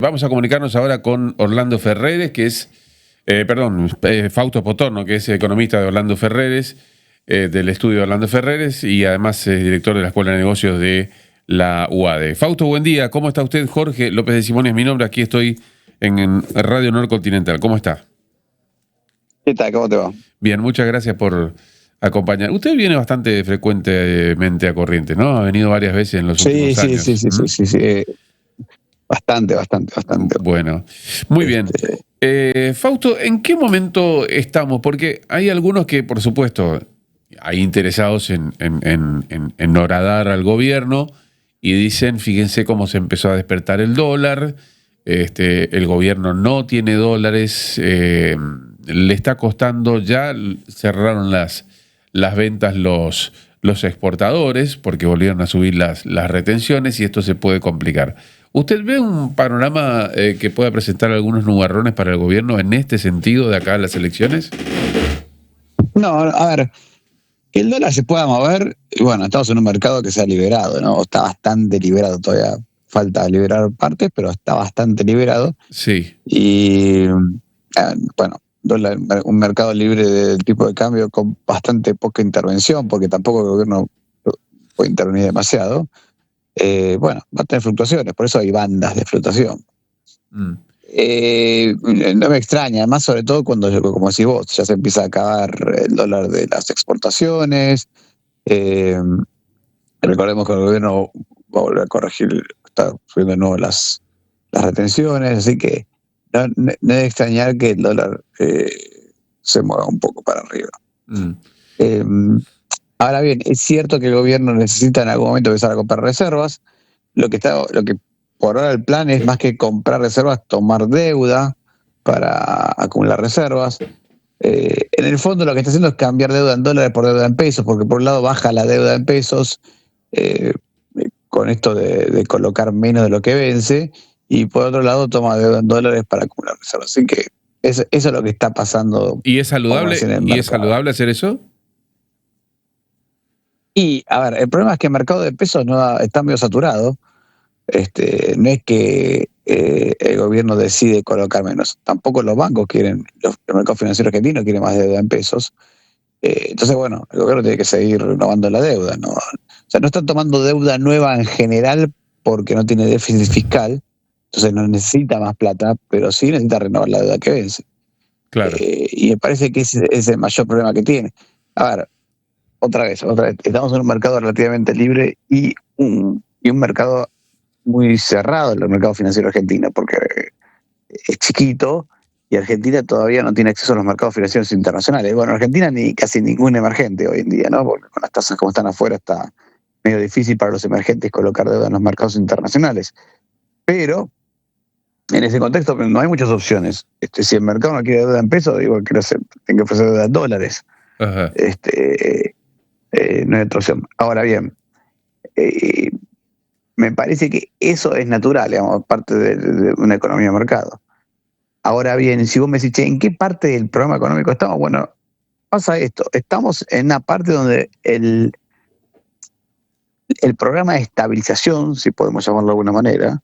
Vamos a comunicarnos ahora con Orlando Ferreres, que es, Fausto Potorno, que es economista de Orlando Ferreres, del estudio de Orlando Ferreres, y además es director de la Escuela de Negocios de la UADE. Fausto, buen día. ¿Cómo está usted? Jorge López de Simón es mi nombre. Aquí estoy en Radio Norcontinental. ¿Cómo está? ¿Qué tal? ¿Cómo te va? Bien, muchas gracias por acompañar. Usted viene bastante frecuentemente a Corrientes, ¿no? Ha venido varias veces en los últimos años. Sí. Bastante. Bueno, muy bien. Fausto, ¿en qué momento estamos? Porque hay algunos que, por supuesto, hay interesados en horadar al gobierno y dicen, fíjense cómo se empezó a despertar el dólar, el gobierno no tiene dólares, le está costando, ya cerraron las ventas los exportadores porque volvieron a subir las retenciones y esto se puede complicar. ¿Usted ve un panorama que pueda presentar algunos nubarrones para el gobierno en este sentido de acá a las elecciones? No, a ver, que el dólar se pueda mover, y bueno, estamos en un mercado que se ha liberado, ¿no? Está bastante liberado, todavía falta liberar partes, pero está bastante liberado. Sí. Y bueno, un mercado libre del tipo de cambio con bastante poca intervención, porque tampoco el gobierno puede intervenir demasiado. Bueno, va a tener fluctuaciones, por eso hay bandas de fluctuación. No me extraña, además sobre todo cuando, como decís vos, ya se empieza a acabar el dólar de las exportaciones. Recordemos que el gobierno va a volver a corregir, está subiendo de nuevo las retenciones, así que no debe extrañar que el dólar se mueva un poco para arriba. Ahora bien, es cierto que el gobierno necesita en algún momento empezar a comprar reservas. Lo que por ahora el plan es, más que comprar reservas, tomar deuda para acumular reservas. En el fondo lo que está haciendo es cambiar deuda en dólares por deuda en pesos, porque por un lado baja la deuda en pesos con esto de colocar menos de lo que vence, y por otro lado toma deuda en dólares para acumular reservas. Así que eso es lo que está pasando. ¿Y es saludable? ¿Y es saludable hacer eso? Y, a ver, el problema es que el mercado de pesos está medio saturado. No es que el gobierno decide colocar menos. Tampoco los bancos quieren, el mercado financiero argentino quiere más deuda en pesos. Entonces, bueno, el gobierno tiene que seguir renovando la deuda, ¿no? O sea, no están tomando deuda nueva en general porque no tiene déficit fiscal, entonces no necesita más plata, pero sí necesita renovar la deuda que vence. Claro. Y me parece que ese es el mayor problema que tiene. A ver, otra vez, estamos en un mercado relativamente libre y un mercado muy cerrado, el mercado financiero argentino, porque es chiquito y Argentina todavía no tiene acceso a los mercados financieros internacionales. Bueno, Argentina ni casi ningún emergente hoy en día, ¿no? Porque con las tasas como están afuera está medio difícil para los emergentes colocar deuda en los mercados internacionales. Pero en ese contexto no hay muchas opciones. Si el mercado no quiere deuda en pesos, digo, tiene que ofrecer deuda en dólares. Ajá. No hay otra opción. Ahora bien, me parece que eso es natural, digamos, parte de una economía de mercado. Ahora bien, si vos me decís, ¿en qué parte del programa económico estamos? Bueno, pasa esto. Estamos en una parte donde el programa de estabilización, si podemos llamarlo de alguna manera,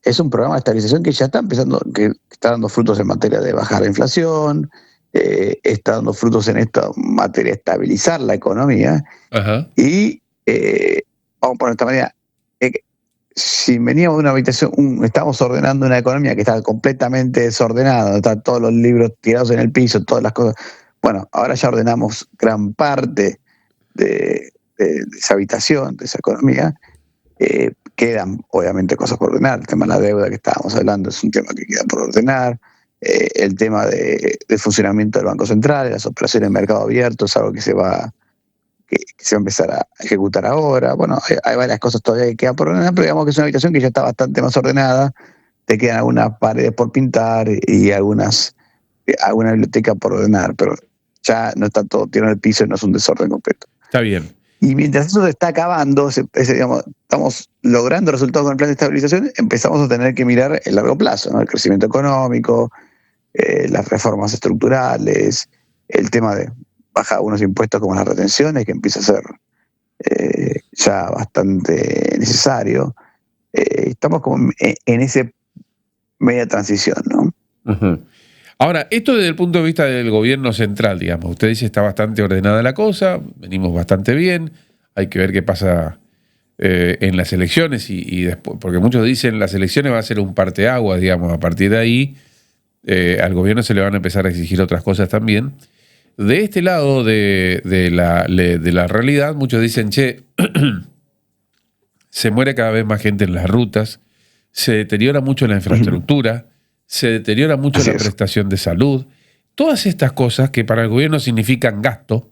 es un programa de estabilización que ya está empezando, que está dando frutos en materia de bajar la inflación, está dando frutos en esta materia de estabilizar la economía. Ajá. Y vamos a poner de esta manera, si veníamos de una habitación, estamos ordenando una economía que está completamente desordenada, están todos los libros tirados en el piso, todas las cosas. Bueno, ahora ya ordenamos gran parte de esa habitación, de esa economía. Quedan obviamente cosas por ordenar. El tema de la deuda que estábamos hablando es un tema que queda por ordenar. El tema de funcionamiento del Banco Central, las operaciones en mercado abierto, es algo que se va a empezar a ejecutar ahora. Bueno, hay varias cosas todavía que quedan por ordenar, pero digamos que es una habitación que ya está bastante más ordenada. Te quedan algunas paredes por pintar y alguna biblioteca por ordenar, pero ya no está todo tirado en el piso y no es un desorden completo. Está bien. Y mientras eso se está acabando, digamos, estamos logrando resultados con el plan de estabilización, empezamos a tener que mirar el largo plazo, ¿no? El crecimiento económico, las reformas estructurales, el tema de bajar algunos impuestos como las retenciones, que empieza a ser ya bastante necesario. Estamos como en ese media transición, ¿no? Uh-huh. Ahora, esto desde el punto de vista del gobierno central, digamos, usted dice está bastante ordenada la cosa, venimos bastante bien, hay que ver qué pasa en las elecciones y después, porque muchos dicen las elecciones va a ser un parteaguas, digamos, a partir de ahí al gobierno se le van a empezar a exigir otras cosas también. De este lado de la realidad, muchos dicen, che, se muere cada vez más gente en las rutas, se deteriora mucho la infraestructura, se deteriora mucho Así la es. prestación de salud. Todas estas cosas que para el gobierno significan gasto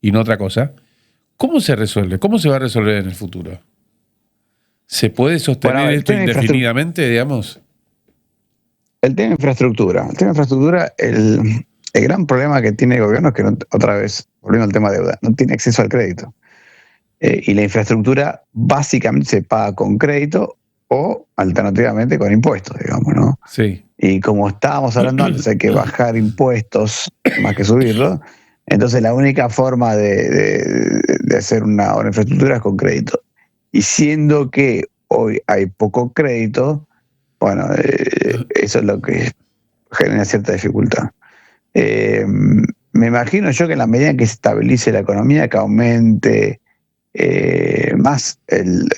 y no otra cosa, ¿cómo se resuelve? ¿Cómo se va a resolver en el futuro? ¿Se puede sostener Bueno, a ver, esto indefinidamente, digamos? El tema de infraestructura. El tema de infraestructura, el gran problema que tiene el gobierno es que, otra vez, volviendo al tema de deuda, no tiene acceso al crédito. Y la infraestructura básicamente se paga con crédito o alternativamente con impuestos, digamos, ¿no? Sí. Y como estábamos hablando antes, hay que bajar impuestos más que subirlos. Entonces la única forma de hacer una infraestructura es con crédito. Y siendo que hoy hay poco crédito, bueno, eso es lo que genera cierta dificultad. Me imagino yo que en la medida en que se estabilice la economía, que aumente más el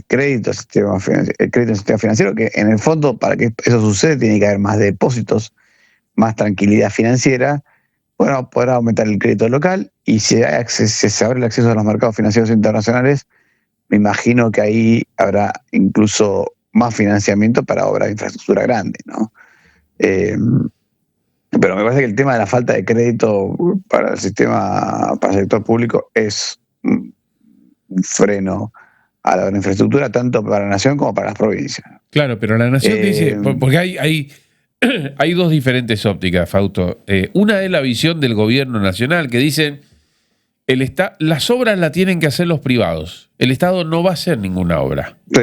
crédito al sistema financiero, el crédito al sistema financiero, que en el fondo para que eso suceda tiene que haber más depósitos, más tranquilidad financiera, bueno, podrá aumentar el crédito local y si se abre el acceso a los mercados financieros internacionales, me imagino que ahí habrá incluso más financiamiento para obras de infraestructura grande, ¿no? Pero me parece que el tema de la falta de crédito para el sistema, para el sector público es un freno a la infraestructura tanto para la nación como para las provincias. Claro, pero la nación dice, porque hay dos diferentes ópticas, Fausto. Una es la visión del gobierno nacional que dicen las obras las tienen que hacer los privados. El Estado no va a hacer ninguna obra. Sí.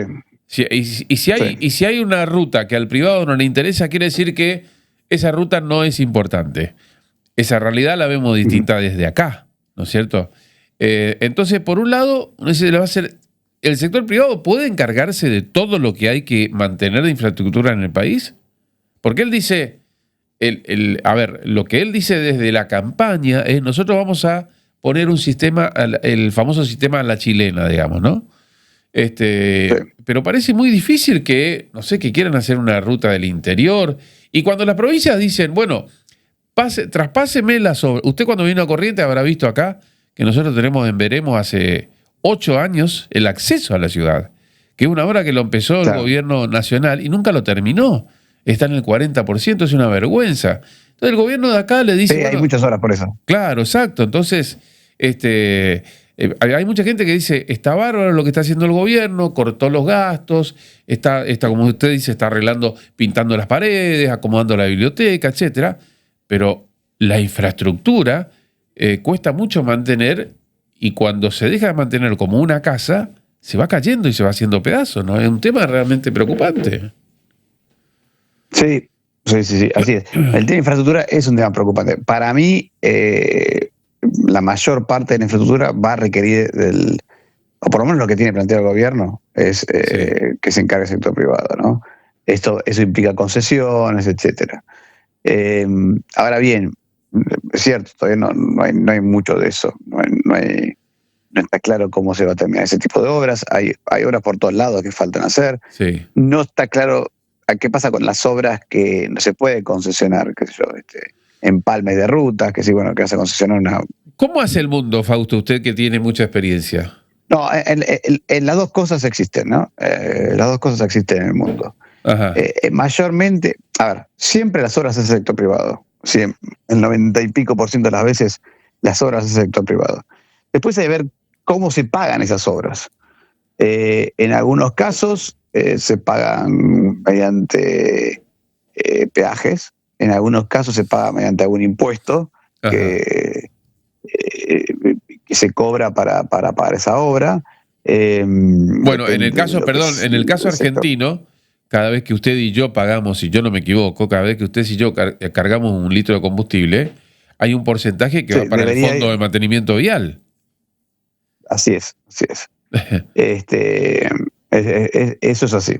Y si hay una ruta que al privado no le interesa, quiere decir que esa ruta no es importante. Esa realidad la vemos distinta desde acá, ¿no es cierto? Entonces, por un lado, ¿el sector privado puede encargarse de todo lo que hay que mantener de infraestructura en el país? Porque él dice, a ver, lo que él dice desde la campaña es nosotros vamos a poner un sistema, el famoso sistema a la chilena, digamos, ¿no? Pero parece muy difícil que, no sé, que quieran hacer una ruta del interior. Y cuando las provincias dicen, bueno, traspáseme las obras. Usted cuando vino a Corrientes habrá visto acá que nosotros tenemos en Veremos hace 8 años el acceso a la ciudad, que es una obra que lo empezó el gobierno nacional y nunca lo terminó. Está en el 40%, es una vergüenza. Entonces el gobierno de acá le dice... Sí, hay muchas horas por eso. Claro, exacto. Entonces, hay mucha gente que dice, está bárbaro lo que está haciendo el gobierno, cortó los gastos, está como usted dice, está arreglando, pintando las paredes, acomodando la biblioteca, etcétera. Pero la infraestructura cuesta mucho mantener y cuando se deja de mantener como una casa, se va cayendo y se va haciendo pedazos, ¿no? Es un tema realmente preocupante. Sí, así es. El tema de infraestructura es un tema preocupante. Para mí, la mayor parte de la infraestructura va a requerir o por lo menos lo que tiene planteado el gobierno, es que se encargue el sector privado, ¿no? Eso implica concesiones, etcétera. Ahora bien, es cierto, todavía no hay mucho de eso. No está claro cómo se va a terminar ese tipo de obras. Hay obras por todos lados que faltan hacer. Sí. No está claro qué pasa con las obras que no se puede concesionar, qué sé yo, empalme de rutas, que sí, bueno, que hace concesionar una... ¿Cómo hace el mundo, Fausto, usted que tiene mucha experiencia? No, en las dos cosas existen, ¿no? Las dos cosas existen en el mundo. Ajá. Mayormente, a ver, siempre las obras es el sector privado. Siempre, el 90 y pico % de las veces las obras es el sector privado. Después hay que ver cómo se pagan esas obras. En algunos casos se pagan mediante peajes, en algunos casos se paga mediante algún impuesto que se cobra para pagar esa obra. Bueno, en el caso, en el caso argentino, cada vez que usted y yo pagamos, si yo no me equivoco, cada vez que usted y yo cargamos un litro de combustible, hay un porcentaje que va para el Fondo de Mantenimiento Vial. Así es. Eso es así.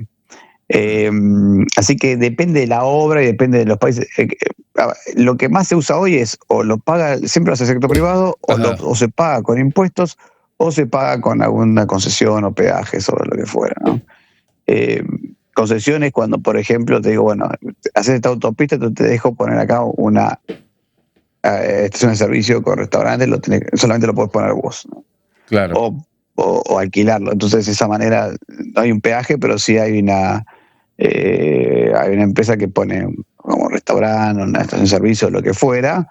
Así que depende de la obra y depende de los países. Lo que más se usa hoy es o lo paga, siempre lo hace el sector privado, o se paga con impuestos, o se paga con alguna concesión o peajes o lo que fuera, ¿no? Concesiones cuando, por ejemplo, te digo, bueno, haces esta autopista, te dejo poner acá una estación de servicio con restaurantes, solamente lo puedes poner vos, ¿no? Claro. O alquilarlo. Entonces, de esa manera no hay un peaje, pero sí hay una empresa que pone como restaurante, una estación de servicio, lo que fuera,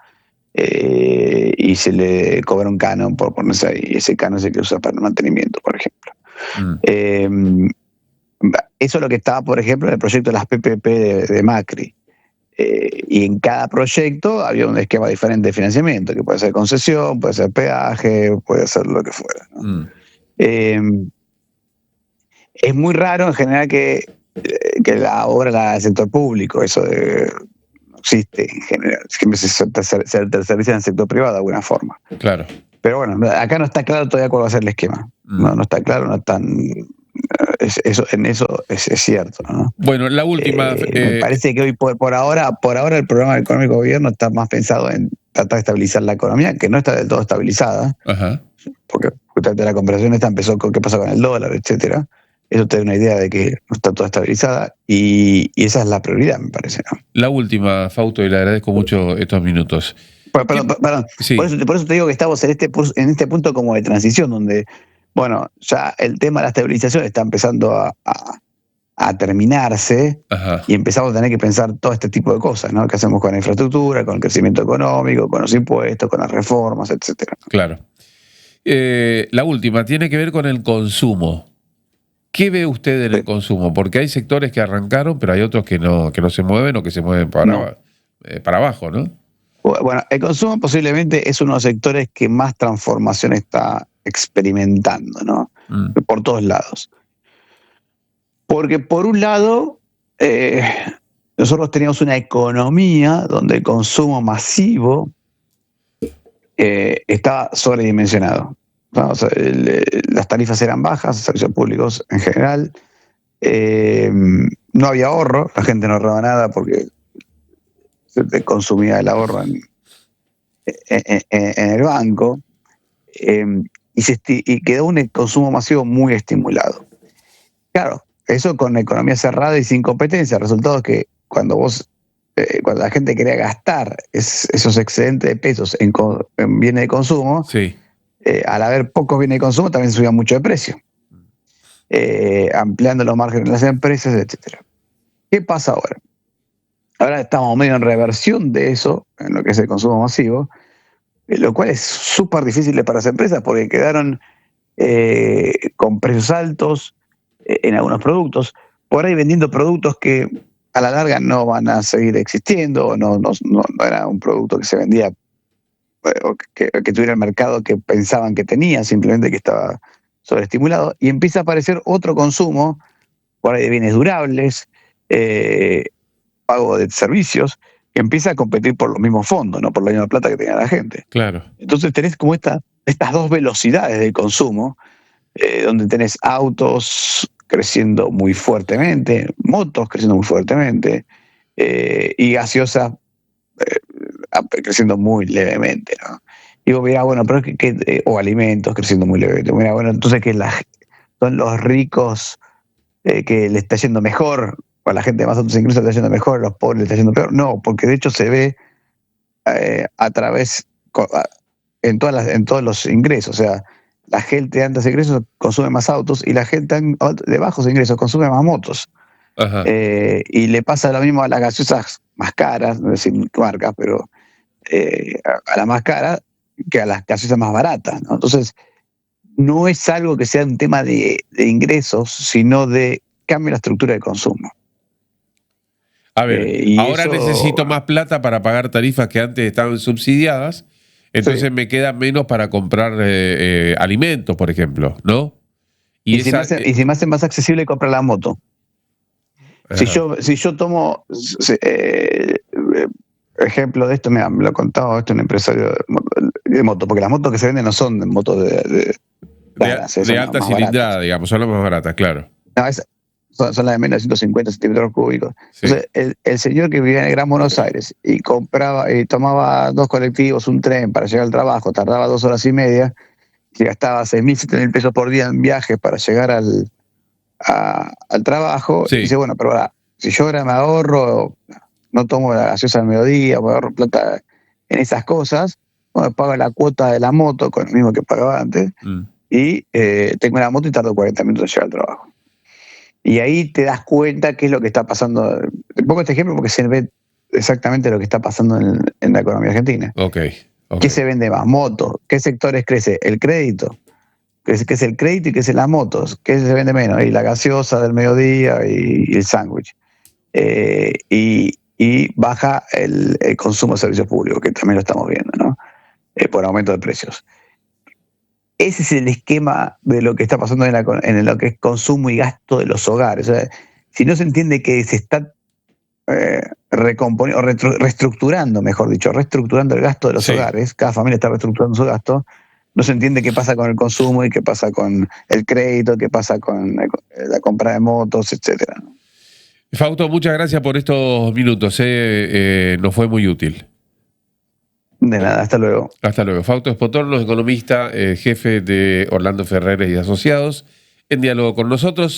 y se le cobra un canon por ponerse ahí. Y ese canon se que usa para el mantenimiento, por ejemplo. Eso es lo que estaba, por ejemplo, en el proyecto de las PPP de Macri. Y en cada proyecto había un esquema diferente de financiamiento, que puede ser concesión, puede ser peaje, puede ser lo que fuera, ¿no? Es muy raro en general que la obra la haga el sector público, eso no existe en general, siempre se terceriza en el sector privado de alguna forma. Claro. Pero bueno, acá no está claro todavía cuál va a ser el esquema. No está claro, no están... en eso es cierto, ¿no? Bueno, la última. Me parece que hoy por ahora el programa económico del gobierno está más pensado en tratar de estabilizar la economía, que no está del todo estabilizada, porque justamente la conversación esta empezó con qué pasa con el dólar, etcétera. Eso te da una idea de que no está toda estabilizada y esa es la prioridad, me parece, ¿no? La última, Fausto, y le agradezco mucho estos minutos. Perdón. Sí. Por eso te digo que estamos en este punto como de transición, donde, bueno, ya el tema de la estabilización está empezando a terminarse. Y empezamos a tener que pensar todo este tipo de cosas, ¿no? ¿Qué hacemos con la infraestructura, con el crecimiento económico, con los impuestos, con las reformas, etcétera? Claro. La última tiene que ver con el consumo. ¿Qué ve usted en el consumo? Porque hay sectores que arrancaron, pero hay otros que no se mueven o que se mueven para abajo, ¿no? Bueno, el consumo posiblemente es uno de los sectores que más transformación está experimentando, ¿no? Por todos lados. Porque por un lado, nosotros teníamos una economía donde el consumo masivo estaba sobredimensionado, ¿no? O sea, las tarifas eran bajas, los servicios públicos en general, no había ahorro, la gente no ahorraba nada porque se consumía el ahorro en el banco, y quedó un consumo masivo muy estimulado. Claro, eso con la economía cerrada y sin competencia. El resultado es que cuando la gente quería gastar esos excedentes de pesos en bienes de consumo, al haber pocos bienes de consumo también subía mucho de precio, ampliando los márgenes de las empresas, etcétera. ¿Qué pasa ahora? Ahora estamos medio en reversión de eso, en lo que es el consumo masivo, lo cual es súper difícil para las empresas porque quedaron con precios altos en algunos productos, por ahí vendiendo productos que a la larga no van a seguir existiendo, no era un producto que se vendía o que tuviera el mercado que pensaban que tenía, simplemente que estaba sobreestimulado, y empieza a aparecer otro consumo, por ahí de bienes durables, pago de servicios, que empieza a competir por los mismos fondos, no por la misma plata que tenía la gente. Claro. Entonces tenés como estas dos velocidades del consumo, donde tenés autos creciendo muy fuertemente, motos creciendo muy fuertemente, y gaseosas creciendo muy levemente, ¿no? Y vos mirá, bueno, pero o alimentos creciendo muy levemente. Mirá, bueno, entonces que son los ricos que le está yendo mejor, o a la gente de más altos ingresos le está yendo mejor, a los pobres le está yendo peor. No, porque de hecho se ve a través, en todos los ingresos. O sea, la gente de altos ingresos consume más autos y la gente de bajos ingresos consume más motos. Y le pasa lo mismo a las gaseosas más caras, no decir marcas, pero a la más cara que a las gaseosas más baratas, ¿no? Entonces, no es algo que sea un tema de ingresos, sino de cambio en la estructura de consumo. A ver, ahora necesito más plata para pagar tarifas que antes estaban subsidiadas, entonces me queda menos para comprar alimentos, por ejemplo, ¿no? Y si me hace más accesible comprar la moto. Si yo tomo ejemplo de esto, mira, me lo ha contado un empresario de moto, porque las motos que se venden no son motos de alta cilindrada, digamos, son las más baratas, claro. No, son las de menos de 150 centímetros cúbicos. Sí. Entonces, el señor que vivía en el Gran Buenos Aires y tomaba 2 colectivos, un tren para llegar al trabajo, tardaba 2 horas y media, y gastaba 6.000, 7.000 pesos por día en viajes para llegar al trabajo, Sí. y dice, bueno, pero ahora, si yo ahora me ahorro, no tomo la gaseosa al mediodía, me ahorro plata en esas cosas, bueno, pago la cuota de la moto con lo mismo que pagaba antes, y tengo una moto y tardo 40 minutos en llegar al trabajo. Y ahí te das cuenta qué es lo que está pasando. Te pongo este ejemplo porque se ve exactamente lo que está pasando en la economía argentina. Okay. ¿Qué se vende más? Motos. ¿Qué sectores crece? El crédito. ¿Qué es el crédito y qué es las motos? ¿Qué se vende menos? Y la gaseosa del mediodía y el sándwich. Y baja el consumo de servicios públicos, que también lo estamos viendo, ¿no? Por aumento de precios. Ese es el esquema de lo que está pasando en lo que es consumo y gasto de los hogares. O sea, si no se entiende que se está recomponiendo, reestructurando, mejor dicho, reestructurando el gasto de los hogares, cada familia está reestructurando su gasto, no se entiende qué pasa con el consumo y qué pasa con el crédito, qué pasa con la compra de motos, etcétera. Fausto, muchas gracias por estos minutos. Nos fue muy útil. De nada, hasta luego. Hasta luego. Fausto Espotorno, economista, jefe de Orlando Ferreres y Asociados, en diálogo con nosotros.